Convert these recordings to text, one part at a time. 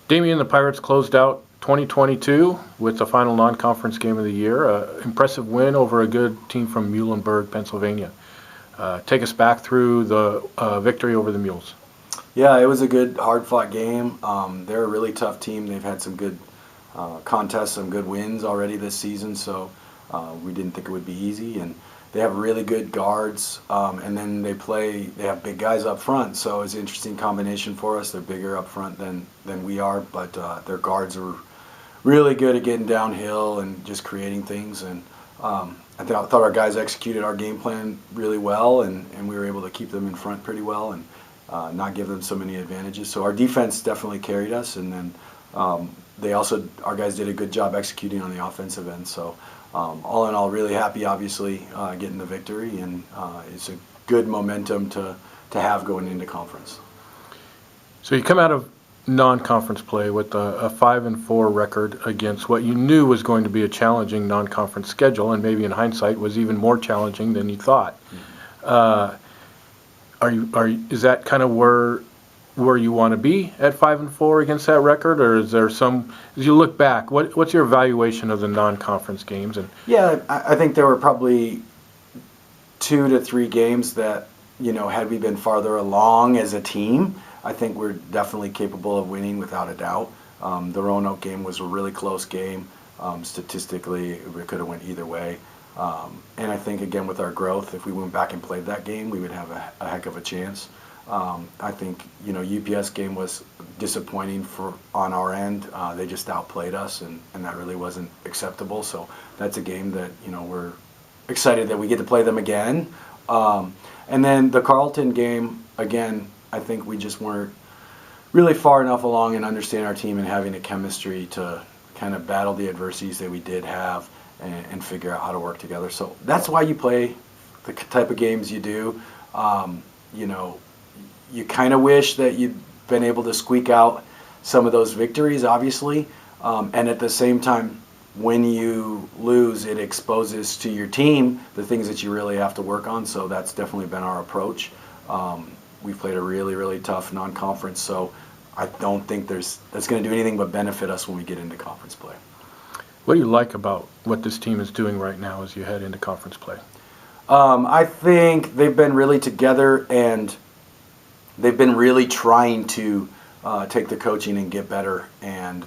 Damion, the Pirates closed out 2022 with the final non-conference game of the year. Impressive win over a good team from Muhlenberg, Pennsylvania. Take us back through the victory over the Mules. Yeah, it was a good, hard-fought game. They're a really tough team. They've had some good contests, some good wins already this season, so we didn't think it would be easy. And they have really good guards, and then they have big guys up front, so it's an interesting combination for us. They're bigger up front than we are, but their guards are really good at getting downhill and just creating things. And I thought our guys executed our game plan really well, and we were able to keep them in front pretty well and not give them so many advantages. So our defense definitely carried us, and then our guys did a good job executing on the offensive end. So all in all, really happy, obviously, getting the victory, and it's a good momentum to have going into conference. So you come out of non-conference play with a 5-4 record against what you knew was going to be a challenging non-conference schedule, and maybe in hindsight was even more challenging than you thought. Is that kind of where you want to be at 5-4 against that record, or is there some? As you look back, what's your evaluation of the non-conference games? And yeah, I think there were probably 2 to 3 games that, had we been farther along as a team, I think we're definitely capable of winning without a doubt. The Roanoke game was a really close game. Statistically, it could have went either way. And I think, again, with our growth, if we went back and played that game, we would have a heck of a chance. I think, UPS game was disappointing on our end. They just outplayed us, and that really wasn't acceptable. So that's a game that, we're excited that we get to play them again. And then the Carleton game, again, I think we just weren't really far enough along in understanding our team and having a chemistry to kind of battle the adversities that we did have and figure out how to work together. So that's why you play the type of games you do. You kind of wish that you'd been able to squeak out some of those victories, obviously. And at the same time, when you lose, it exposes to your team the things that you really have to work on. So that's definitely been our approach. We've played a really, really tough non-conference, so I don't think that's going to do anything but benefit us when we get into conference play. what do you like about what this team is doing right now as you head into conference play? I think they've been really together, and they've been really trying to take the coaching and get better, and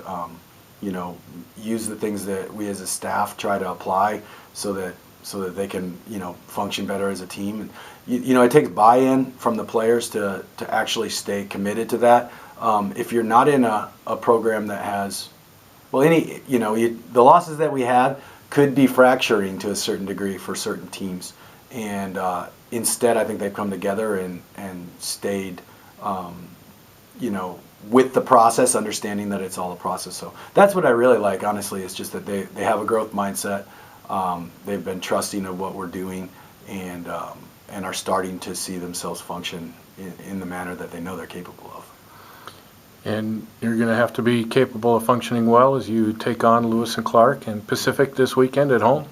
use the things that we as a staff try to apply so that they can function better as a team. And it takes buy-in from the players to actually stay committed to that. If you're not in a program that has, the losses that we had could be fracturing to a certain degree for certain teams. And instead, I think they've come together and stayed, with the process, understanding that it's all a process. So that's what I really like, honestly. It's just that they have a growth mindset. They've been trusting of what we're doing, and are starting to see themselves function in the manner that they know they're capable of. And you're going to have to be capable of functioning well as you take on Lewis and Clark and Pacific this weekend at home.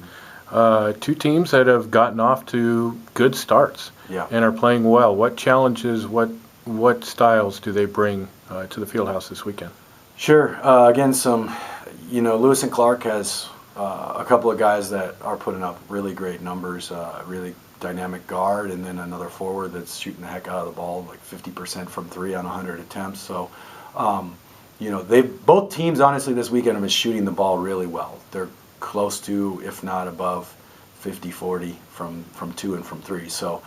Two teams that have gotten off to good starts and are playing well. What challenges, what styles do they bring to the Fieldhouse this weekend? Sure. Again, Lewis and Clark has a couple of guys that are putting up really great numbers, really dynamic guard, and then another forward that's shooting the heck out of the ball, like 50% from 3 on 100 attempts. So, both teams, honestly, this weekend have been shooting the ball really well. They're close to, if not above, 50-40 from 2 and from 3. So,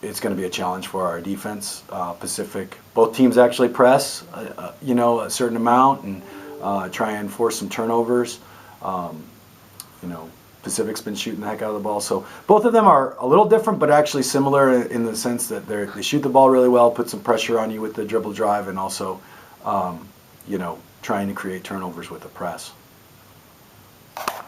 it's going to be a challenge for our defense. Pacific, both teams actually press, a certain amount and try and force some turnovers. Pacific's been shooting the heck out of the ball. So both of them are a little different, but actually similar in the sense that they shoot the ball really well, put some pressure on you with the dribble drive, and also, trying to create turnovers with the press.